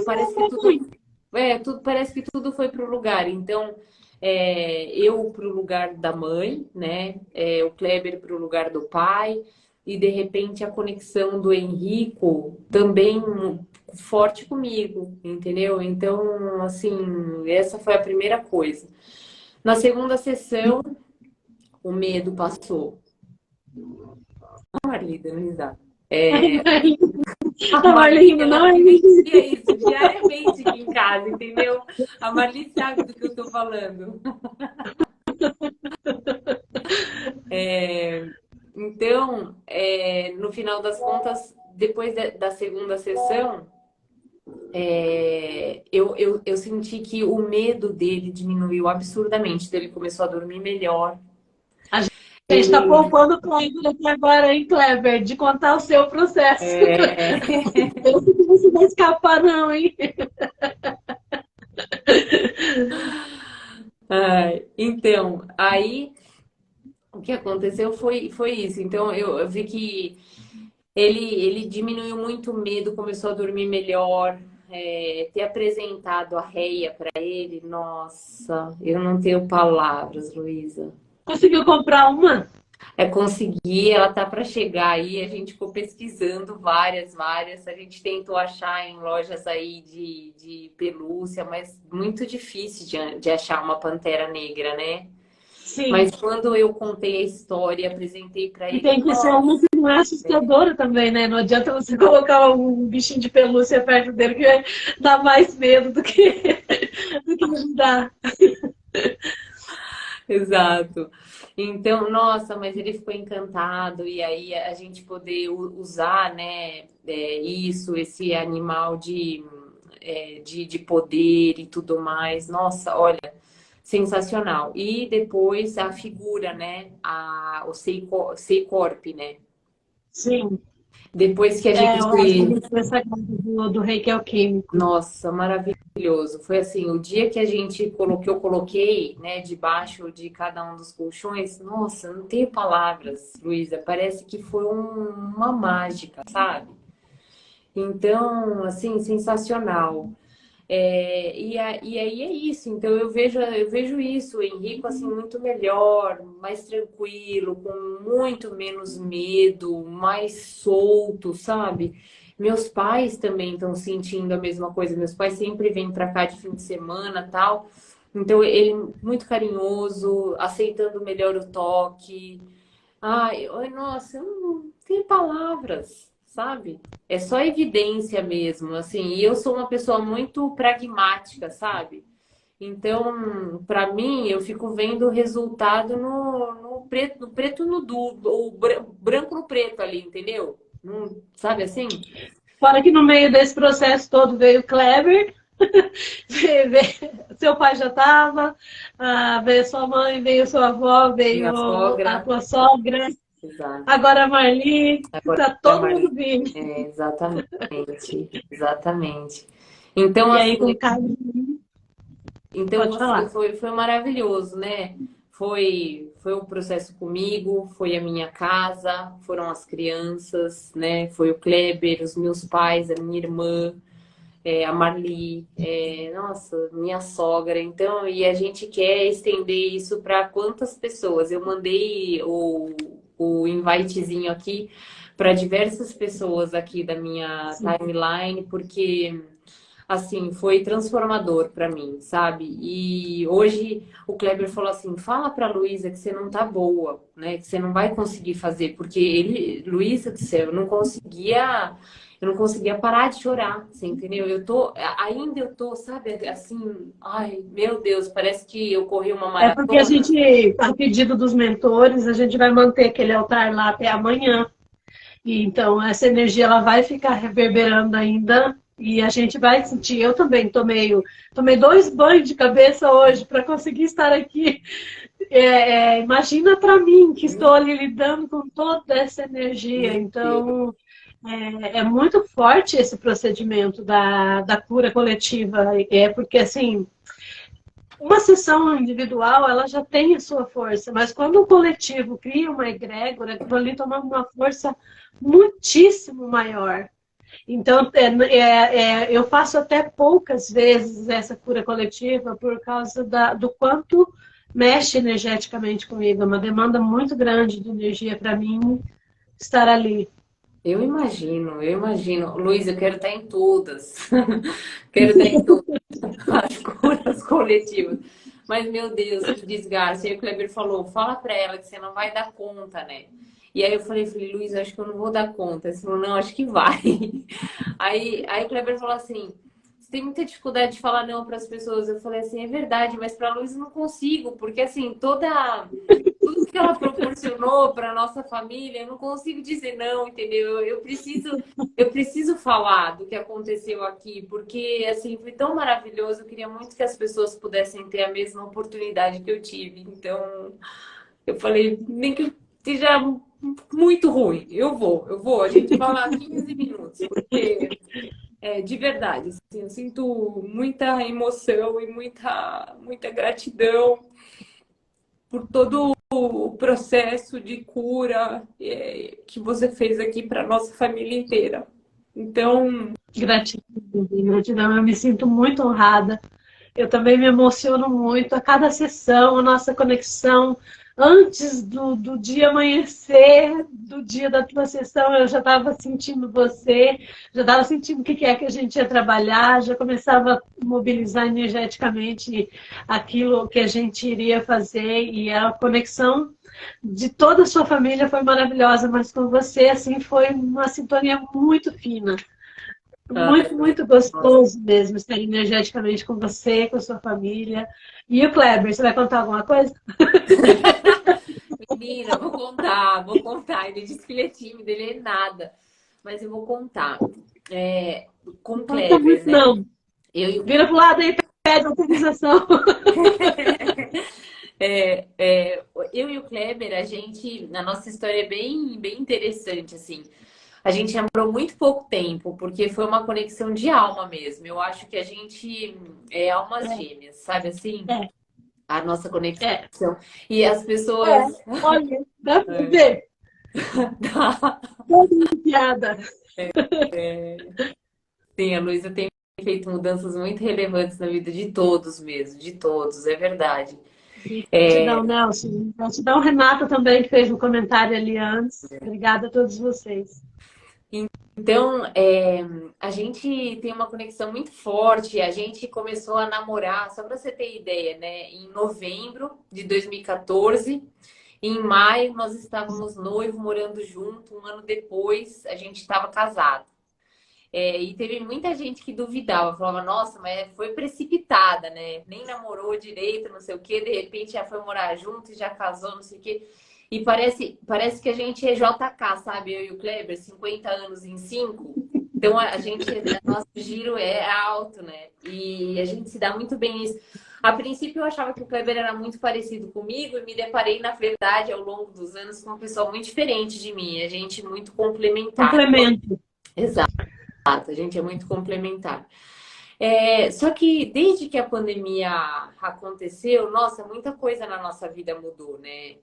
parece que parece que tudo foi para o lugar. Então, eu para o lugar da mãe, né? O Kleber para o lugar do pai, e de repente a conexão do Henrico também forte comigo, entendeu? Então, assim, essa foi a primeira coisa. Na segunda sessão, o medo passou. A Marli dando risada. A A Marli, Marlene, ela não é isso. vivencia isso diariamente aqui em casa, entendeu? A Marli sabe do que eu tô falando. Então, no final das contas, depois da segunda sessão, eu senti que o medo dele diminuiu absurdamente. Então, ele começou a dormir melhor. A gente está Ele. poupando o Kleber aqui agora, hein, Kleber, de contar o seu processo. é, Eu sei que você vai escapar, não, hein? Então, aí o que aconteceu foi isso. Então, eu vi que ele diminuiu muito o medo, começou a dormir melhor. Ter apresentado a Reia para ele, nossa, eu não tenho palavras, Luísa. Conseguiu comprar uma? É conseguir, ela tá para chegar aí, a gente ficou pesquisando várias, a gente tentou achar em lojas aí de pelúcia, mas muito difícil de achar uma pantera negra, né? Sim. Mas quando eu contei a história, apresentei para E ele, tem que ser uma nossa, que não é assustadora também, né? Não adianta você colocar um bichinho de pelúcia perto dele que vai dar mais medo do que, do que não dá. exato. Então, nossa, mas ele ficou encantado, e aí a gente poder usar, né, isso, esse animal de poder e tudo mais. Nossa, olha, sensacional. E depois a figura, né, o Seicorp, né? Sim. Depois que a É, eu acho que gente. ele sagrado do rei que é o químico. Nossa, maravilhoso. Foi assim, o dia que a gente colocou, eu coloquei, né, debaixo de cada um dos colchões, nossa, não tenho palavras, Luísa, parece que foi uma mágica, sabe? Então, assim, sensacional. E aí é isso. Então eu vejo isso, o Henrico assim muito melhor, mais tranquilo, com muito menos medo, mais solto, sabe? Meus pais também estão sentindo a mesma coisa. Meus pais sempre vêm para cá de fim de semana, tal. Então ele muito carinhoso, aceitando melhor o toque. Ai, nossa, eu não tenho palavras, sabe? É só evidência mesmo, assim. E eu sou uma pessoa muito pragmática, sabe? Então, para mim, eu fico vendo o resultado no preto no duro, ou branco no preto ali, entendeu? Não, sabe assim? Fora que no meio desse processo todo veio o Kleber, seu pai já estava, veio sua mãe, veio sua avó, Minha veio a sogra, tua sogra, exato. agora a Marli, Agora, tá a todo Marli. mundo vindo. Exatamente. Então, E aí, assim, com o Carlos, Então, pode assim, falar. foi maravilhoso, né? Foi um processo comigo, foi a minha casa, foram as crianças, né? Foi o Kleber, os meus pais, a minha irmã, a Marli, nossa, minha sogra. Então, e a gente quer estender isso para quantas pessoas? Eu mandei o invitezinho aqui para diversas pessoas aqui da minha Sim. timeline, porque assim, foi transformador para mim, sabe? E hoje o Kleber falou assim: fala para Luísa que você não tá boa, né? Que você não vai conseguir fazer, porque Luísa do céu, eu não conseguia parar de chorar, você entendeu? Ainda eu tô, sabe, assim, ai, meu Deus, parece que eu corri uma É porque a maratona. gente, a pedido dos mentores, a gente vai manter aquele altar lá até amanhã. E então essa energia ela vai ficar reverberando ainda e a gente vai sentir. Eu também tomei 2 banhos de cabeça hoje para conseguir estar aqui. Imagina para mim que estou ali lidando com toda essa energia. Meu Deus. Então é muito forte esse procedimento da cura coletiva. É porque assim uma sessão individual ela já tem a sua força, mas quando o coletivo cria uma egrégora, aquilo ali toma uma força muitíssimo maior. Então, eu faço até poucas vezes essa cura coletiva por causa do quanto mexe energeticamente comigo. É uma demanda muito grande de energia para mim estar ali. Eu imagino, eu imagino. Luiz, eu quero estar em todas. Quero estar em todas as curas coletivas. Mas, meu Deus, que desgaste. Aí o Kleber falou, fala pra ela que você não vai dar conta, né? E aí eu falei, Luiz, acho que eu não vou dar conta. Ele falou, não, acho que vai. Aí o Kleber falou assim, você tem muita dificuldade de falar não para as pessoas. Eu falei assim, é verdade, mas para a Luiz eu não consigo, porque assim, tudo que ela proporcionou para nossa família, eu não consigo dizer não, entendeu? Eu preciso falar do que aconteceu aqui, porque assim foi tão maravilhoso. Eu queria muito que as pessoas pudessem ter a mesma oportunidade que eu tive. Então, eu falei, nem que seja muito ruim, eu vou. A gente vai lá 15 minutos, porque de verdade, assim, eu sinto muita emoção e muita gratidão por todo o processo de cura que você fez aqui para nossa família inteira. Então, Gratidão, gratidão. Eu me sinto muito honrada. Eu também me emociono muito a cada sessão, a nossa conexão. antes do dia amanhecer, do dia da tua sessão, eu já estava sentindo você, já estava sentindo o que é que a gente ia trabalhar, já começava a mobilizar energeticamente aquilo que a gente iria fazer, e a conexão de toda a sua família foi maravilhosa, mas com você, assim, foi uma sintonia muito fina. Ai, Muito, muito gostoso mesmo estar energeticamente com você, com a sua família. E o Kleber, você vai contar alguma coisa? menina, vou contar, vou contar. Ele disse que ele é tímido, ele é nada. Mas eu vou contar. É, com o Não conta Kleber, muito, né? não. Eu e o Vira pro lado aí e pede autorização. É, é, eu e o Kleber, a gente, a nossa história é bem interessante, assim. A gente namorou muito pouco tempo, porque foi uma conexão de alma mesmo. Eu acho que a gente é almas gêmeas, sabe assim? É, A nossa conexão. é, E as é. pessoas. Olha, dá pra É, ver. tá. Toda piada. Sim, a Luísa tem feito mudanças muito relevantes na vida de todos mesmo, de todos, é verdade. Gratidão, Nelson. Gratidão, Renata também, que fez um comentário ali antes. Obrigada a todos vocês. Então, a gente tem uma conexão muito forte. A gente começou a namorar, só para você ter ideia, né? Em novembro de 2014. Em maio, nós estávamos noivo, morando junto. Um ano depois, a gente estava casado. E teve muita gente que duvidava, falava, nossa, mas foi precipitada, né? Nem namorou direito, não sei o quê, de repente já foi morar junto e já casou, não sei o quê. E parece que a gente é JK, sabe? Eu e o Kleber, 50 anos em 5. Então a gente, nosso giro é alto, né? E a gente se dá muito bem nisso. A princípio eu achava que o Kleber era muito parecido comigo e me deparei, na verdade, ao longo dos anos, com uma pessoa muito diferente de mim. A gente muito complementar. Complemento. Exato. A gente é muito complementar. Só que desde que a pandemia aconteceu, nossa, muita coisa na nossa vida mudou, né?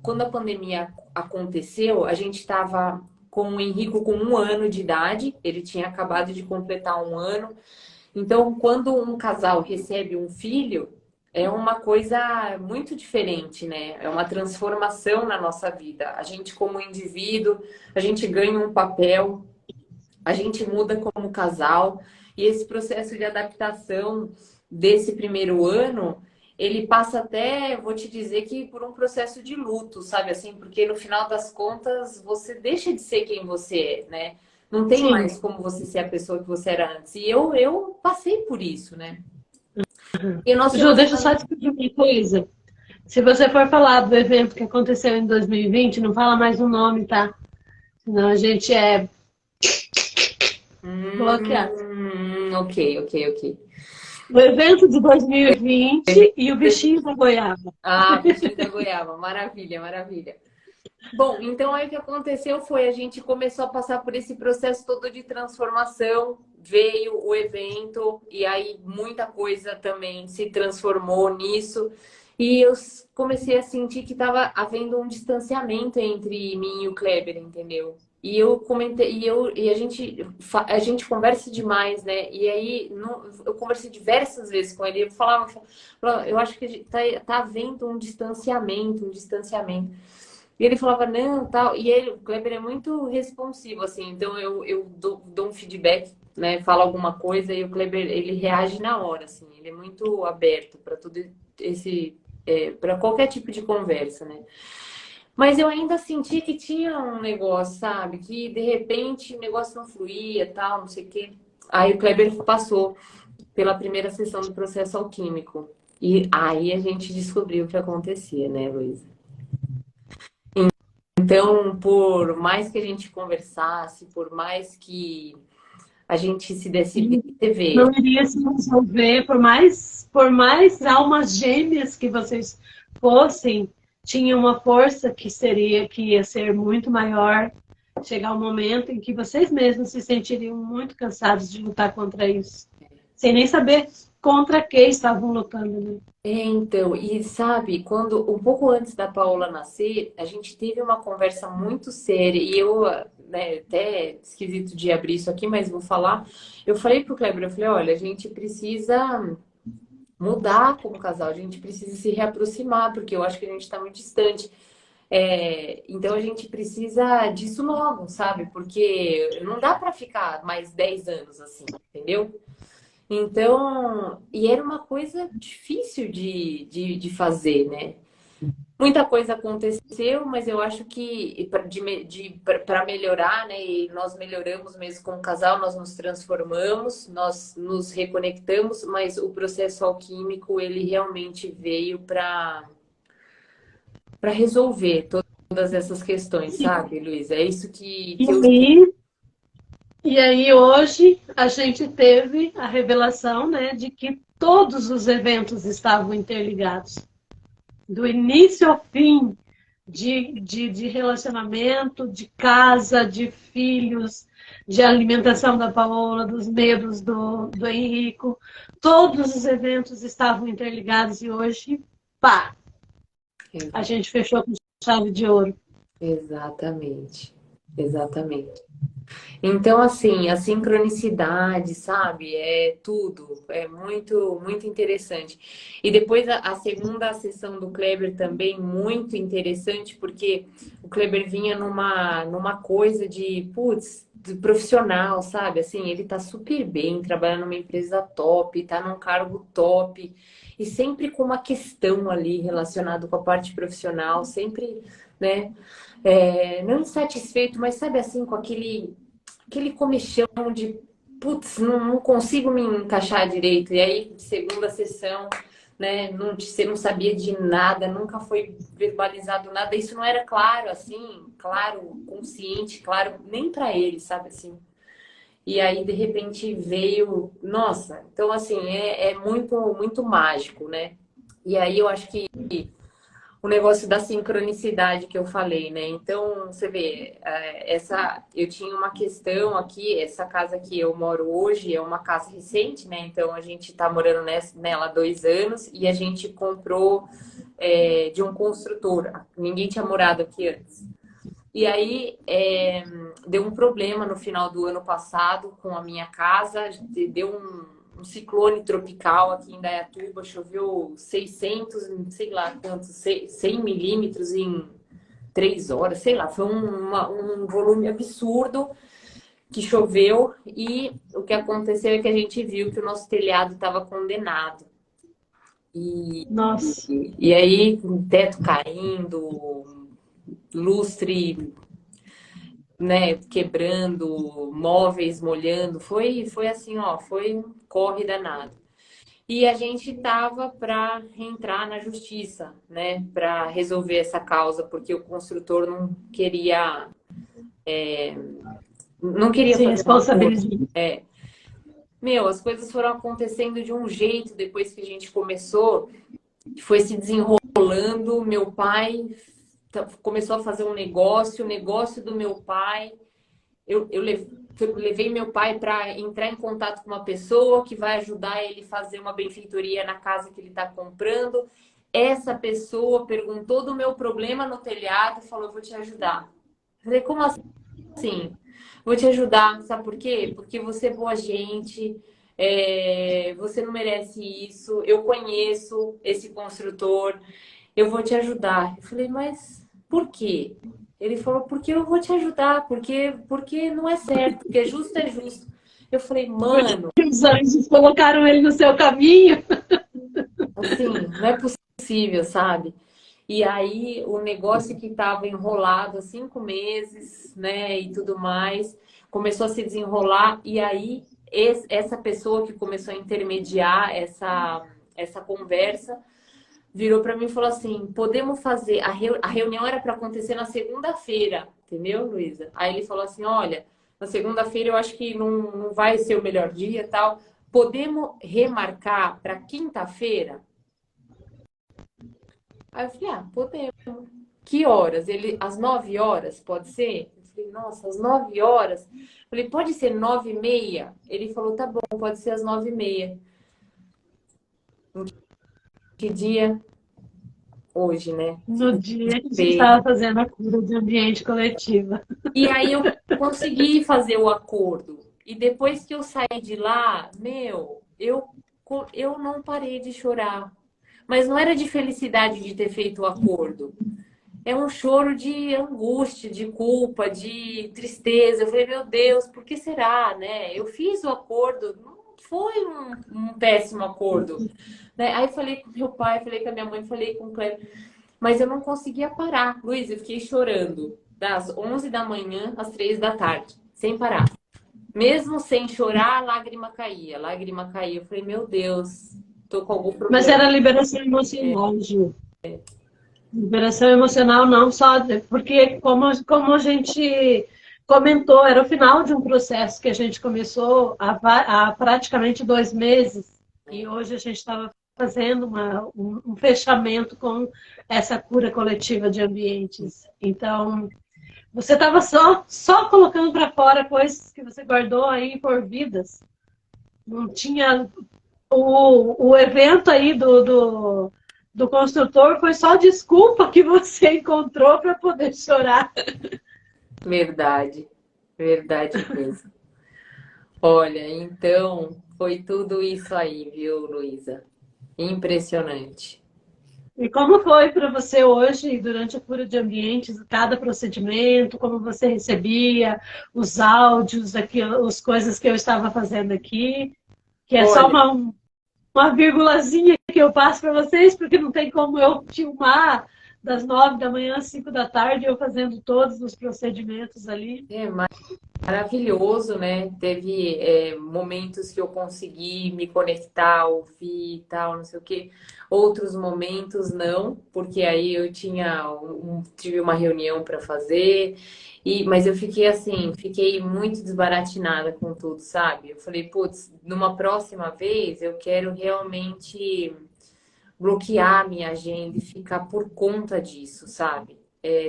Quando a pandemia aconteceu, a gente estava com o Henrico com 1 ano de idade, ele tinha acabado de completar 1 ano. Então, quando um casal recebe um filho, é uma coisa muito diferente, né? É uma transformação na nossa vida. A gente, como indivíduo, a gente ganha um papel, a gente muda como casal, e esse processo de adaptação desse primeiro ano, ele passa até, vou te dizer que por um processo de luto, sabe assim? Porque no final das contas, você deixa de ser quem você é, né? Não tem Sim. mais como você ser a pessoa que você era antes. E eu passei por isso, né? E o nosso Ju, deixa eu relacionamento. só te pedir uma coisa. Se você for falar do evento que aconteceu em 2020, não fala mais o nome, tá? Senão a gente é bloqueado. Ok, ok, ok. O evento de 2020 e o bichinho da goiaba. Ah, bichinho da goiaba, maravilha, maravilha. Bom, então aí o que aconteceu foi a gente começou a passar por esse processo todo de transformação, veio o evento e aí muita coisa também se transformou nisso e eu comecei a sentir que estava havendo um distanciamento entre mim e o Kleber, entendeu? E eu comentei, a gente conversa demais, né? E aí eu conversei diversas vezes com ele, falava, eu acho que tá havendo um distanciamento, um distanciamento. E ele falava, não, tal. E ele, o Kleber é muito responsivo, assim. Então, eu dou um feedback, né? Falo alguma coisa e o Kleber, ele reage na hora, assim. Ele é muito aberto para tudo esse... para qualquer tipo de conversa, né? Mas eu ainda senti que tinha um negócio, sabe? Que, de repente, o negócio não fluía, tal, não sei o quê. Aí o Kleber passou pela primeira sessão do processo alquímico. E aí a gente descobriu o que acontecia, né, Luísa? Então, por mais que a gente conversasse, por mais que a gente se desse bem, você Não vê. iria se resolver, por mais almas gêmeas que vocês fossem, tinha uma força que ia ser muito maior. Chegar um momento em que vocês mesmos se sentiriam muito cansados de lutar contra isso, sem nem saber contra quem estavam lutando, né? Então, e sabe, quando um pouco antes da Paola nascer, a gente teve uma conversa muito séria, e eu, né, até esquisito de abrir isso aqui, mas vou falar. Eu falei pro Kleber, eu falei, olha, a gente precisa mudar como casal, a gente precisa se reaproximar, porque eu acho que a gente está muito distante. Então a gente precisa disso logo, sabe? Porque não dá para ficar mais 10 anos assim, entendeu? Então, e era uma coisa difícil de fazer, né? Muita coisa aconteceu, mas eu acho que para melhorar, né? E nós melhoramos mesmo como casal, nós nos transformamos, nós nos reconectamos, mas o processo alquímico, ele realmente veio para resolver todas essas questões, sabe, Luiz? É isso E que eu. aí, e aí hoje a gente teve a revelação, né, de que todos os eventos estavam interligados. Do início ao fim, de relacionamento, de casa, de filhos, de alimentação da Paola, dos medos do Henrico. Todos os eventos estavam interligados e hoje, pá, a gente fechou com chave de ouro. Exatamente, exatamente. Então, assim, a sincronicidade, sabe? É tudo. É muito, muito interessante. E depois a segunda sessão do Kleber também muito interessante, porque o Kleber vinha numa coisa de, putz, de profissional, sabe? Assim, ele tá super bem, trabalhando numa empresa top, tá num cargo top, e sempre com uma questão ali relacionada com a parte profissional, sempre, né? Não insatisfeito, mas sabe assim, com aquele comichão de putz, não consigo me encaixar direito. E aí, segunda sessão, né? Você não sabia de nada, nunca foi verbalizado nada. Isso não era claro, assim, claro, consciente, claro, nem para ele, sabe assim. E aí, de repente, veio, nossa, então assim, é muito, muito mágico, né? E aí eu acho que o negócio da sincronicidade que eu falei, né? Então, você vê, eu tinha uma questão aqui, essa casa que eu moro hoje é uma casa recente, né? Então, a gente tá morando nela há 2 anos e a gente comprou de um construtor. Ninguém tinha morado aqui antes. E aí, deu um problema no final do ano passado com a minha casa, deu um ciclone tropical aqui em Indaiatuba, choveu 600, sei lá quantos, 100 milímetros em 3 horas, sei lá, foi um volume absurdo que choveu e o que aconteceu é que a gente viu que o nosso telhado estava condenado. Nossa. E aí, teto caindo, lustre, né, quebrando, móveis molhando, foi assim, ó, foi um corre danado. E a gente tava para entrar na justiça, né, para resolver essa causa, porque o construtor não queria Se fazer um acordo. responsabilizar. Meu, as coisas foram acontecendo de um jeito depois que a gente começou, foi se desenrolando. Meu pai começou a fazer um negócio, o negócio do meu pai. Eu levei meu pai para entrar em contato com uma pessoa que vai ajudar ele a fazer uma benfeitoria na casa que ele está comprando. Essa pessoa perguntou do meu problema no telhado e falou: "Eu vou te ajudar". Eu falei: "Como assim? Vou te ajudar, sabe por quê? Porque você é boa gente, você não merece isso. Eu conheço esse construtor, eu vou te ajudar". Eu falei: "Mas por quê?" Ele falou: "Porque eu vou te ajudar, porque não é certo, porque justo é justo". Eu falei: "Mano, Os anjos colocaram ele no seu caminho. assim, não é possível, sabe?" E aí o negócio que estava enrolado há 5 meses, né, e tudo mais, começou a se desenrolar. E aí essa pessoa que começou a intermediar essa conversa virou para mim e falou assim: "Podemos fazer a reunião era para acontecer na segunda-feira, entendeu, Luísa?" Aí ele falou assim: "Olha, na segunda-feira eu acho que não vai ser o melhor dia, tal. Podemos remarcar para quinta-feira?" Aí eu falei: "Ah, podemos. Que horas?" Ele, às 9 horas, pode ser? Eu falei: "Nossa, às 9 horas?" Eu falei: "Pode ser 9h30?" Ele falou: "Tá bom, pode ser às 9h30. Que dia? Hoje, né? No dia que a gente Feira. estava fazendo a cura de ambiente coletiva. E aí eu consegui fazer o acordo. E depois que eu saí de lá, meu, eu eu não parei de chorar. Mas não era de felicidade de ter feito o acordo. É um choro de angústia, de culpa, de tristeza. Eu falei, meu Deus, por que será, né? Eu fiz o acordo, não foi um péssimo acordo, né? Aí falei com meu pai, falei com a minha mãe, falei com o Cleber, mas eu não conseguia parar. Luiz, eu fiquei chorando das 11 da manhã às 3 da tarde, sem parar. Mesmo sem chorar, a lágrima caía, lágrima caía. Eu falei, meu Deus, tô com algum Mas problema. era liberação emocional, Ju. Liberação emocional não só, porque como a gente comentou, era o final de um processo que a gente começou há praticamente 2 meses e hoje a gente estava fazendo um fechamento com essa cura coletiva de ambientes. Então, você estava só colocando para fora coisas que você guardou aí por vidas. Não tinha o evento aí do construtor foi só desculpa que você encontrou para poder chorar. Verdade, verdade mesmo. Olha, então foi tudo isso aí, viu, Luísa? Impressionante. E como foi para você hoje, durante a cura de ambientes, cada procedimento, como você recebia os áudios, aqui, as coisas que eu estava fazendo aqui, que é só Olha, uma vírgulazinha que eu passo para vocês, porque não tem como eu filmar das 9 da manhã às 5 da tarde, eu fazendo todos os procedimentos ali. é maravilhoso, né? Teve momentos que eu consegui me conectar, ouvir e tal, não sei o quê. Outros momentos não, porque aí eu tive uma reunião para fazer, mas eu fiquei assim, fiquei muito desbaratinada com tudo, sabe? Eu falei, putz, numa próxima vez eu quero realmente bloquear a minha agenda e ficar por conta disso, sabe?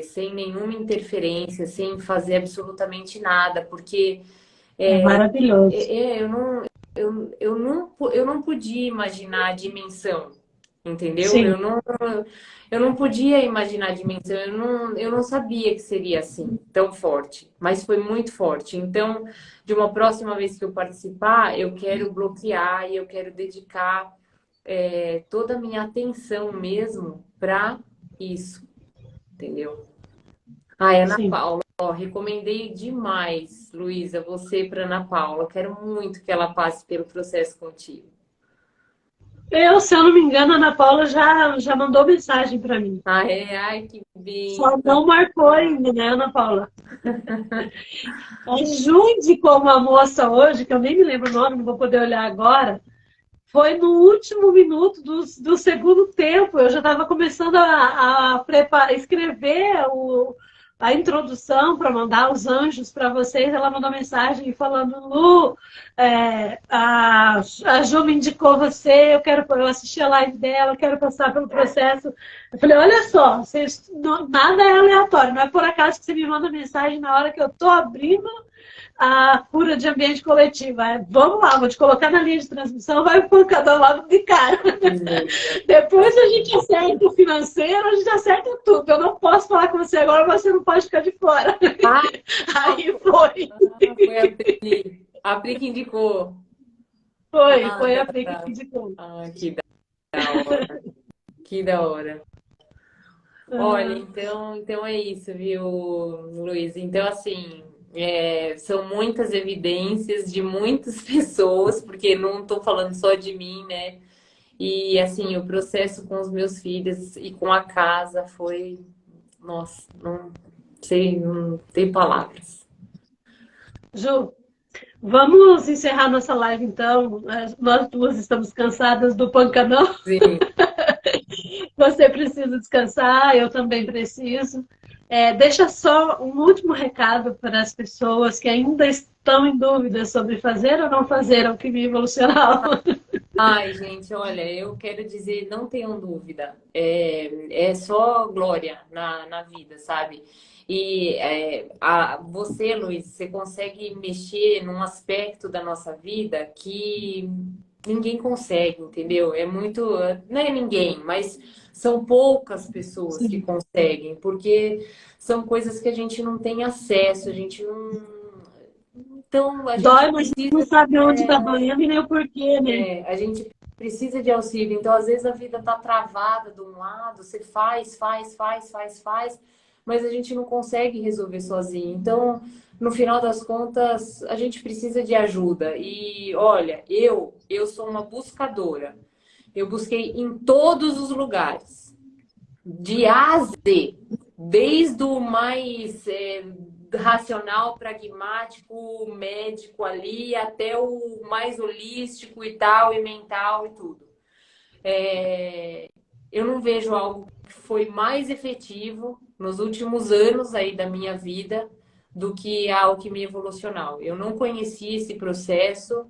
Sem nenhuma interferência, sem fazer absolutamente nada, porque É maravilhoso. eu não podia imaginar a dimensão, entendeu? Sim. Eu não podia imaginar a dimensão, eu não sabia que seria assim, tão forte, mas foi muito forte. Então, de uma próxima vez que eu participar, eu quero bloquear e eu quero dedicar toda a minha atenção mesmo para isso, entendeu? Ai, Ana Sim. Paula, ó, recomendei demais, Luísa, você para Ana Paula. Quero muito que ela passe pelo processo contigo. Se eu não me engano, a Ana Paula já mandou mensagem para mim. Ah, é? Ai, que Só bênção. não marcou ainda, né, Ana Paula? A Ju indicou uma moça hoje, que eu nem me lembro o nome, não vou poder olhar agora. Foi no último minuto do segundo tempo. Eu já estava começando a escrever a introdução para mandar os anjos para vocês. Ela mandou mensagem falando: Lu, a Ju me indicou você, eu assisti a live dela, eu quero passar pelo processo. Eu falei: olha só, nada é aleatório, não é por acaso que você me manda mensagem na hora que eu estou abrindo a cura de ambiente coletivo. Vamos lá, vou te colocar na linha de transmissão, vai por cada lado de cara. Depois a gente acerta o financeiro, a gente acerta tudo. Eu não posso falar com você agora, você não pode ficar de fora. Ah, Aí foi. foi a Pri. A Pri que indicou. Foi a Pri que indicou. Ah, que da hora. Que da hora. Olha, então é isso, viu, Luiz? Então, assim, são muitas evidências de muitas pessoas, porque não estou falando só de mim, né? E, assim, o processo com os meus filhos e com a casa foi... Nossa, não sei, não tem palavras. Ju, vamos encerrar nossa live então. Nós duas estamos cansadas do pancanão. Sim. Você precisa descansar, eu também preciso. Deixa só um último recado para as pessoas que ainda estão em dúvida sobre fazer ou não fazer alquimia evolucional. Ai, gente, olha, eu quero dizer, não tenham dúvida, é só glória na vida, sabe? E você, Luiz, você consegue mexer num aspecto da nossa vida que ninguém consegue, entendeu? É muito, não é ninguém, mas são poucas pessoas que Sim. conseguem, porque são coisas que a gente não tem acesso, a gente não Então, a gente Dói, mas não precisa, sabe onde está doendo e nem o porquê, né? a gente precisa de auxílio. Então, às vezes a vida está travada de um lado, você faz, mas a gente não consegue resolver sozinho. Então, no final das contas, a gente precisa de ajuda. E olha, eu sou uma buscadora. Eu busquei em todos os lugares, de A a Z, desde o mais racional, pragmático, médico ali, até o mais holístico e tal, e mental e tudo. Eu não vejo algo que foi mais efetivo nos últimos anos aí da minha vida do que a alquimia evolucional. Eu não conhecia esse processo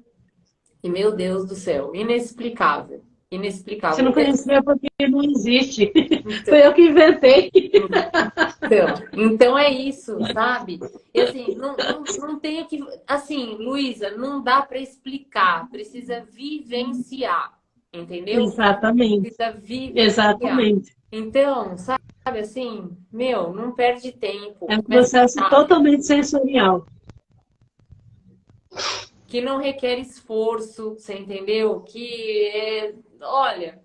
e, meu Deus do céu, inexplicável. Se Inexplicável. não conhecia, porque não existe. Então, Foi eu que inventei. então é isso, sabe? E assim, não tem que. Assim, Luísa, não dá para explicar, precisa vivenciar, entendeu? Exatamente. Precisa vivenciar. Exatamente. Então, sabe assim, meu, não perde tempo. É um Começa processo a totalmente sensorial. que não requer esforço, você entendeu? Olha,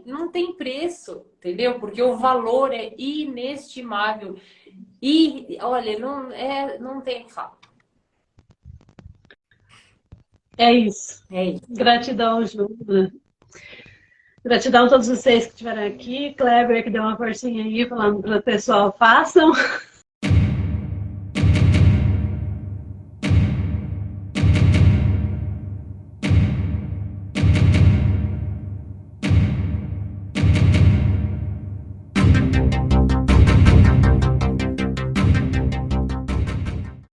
não tem preço, entendeu? Porque o valor é inestimável. E, olha, não tem o que falar. É isso. É isso. Gratidão, Ju. Gratidão a todos vocês que estiveram aqui. Kleber, que deu uma forcinha aí, falando para o pessoal, façam.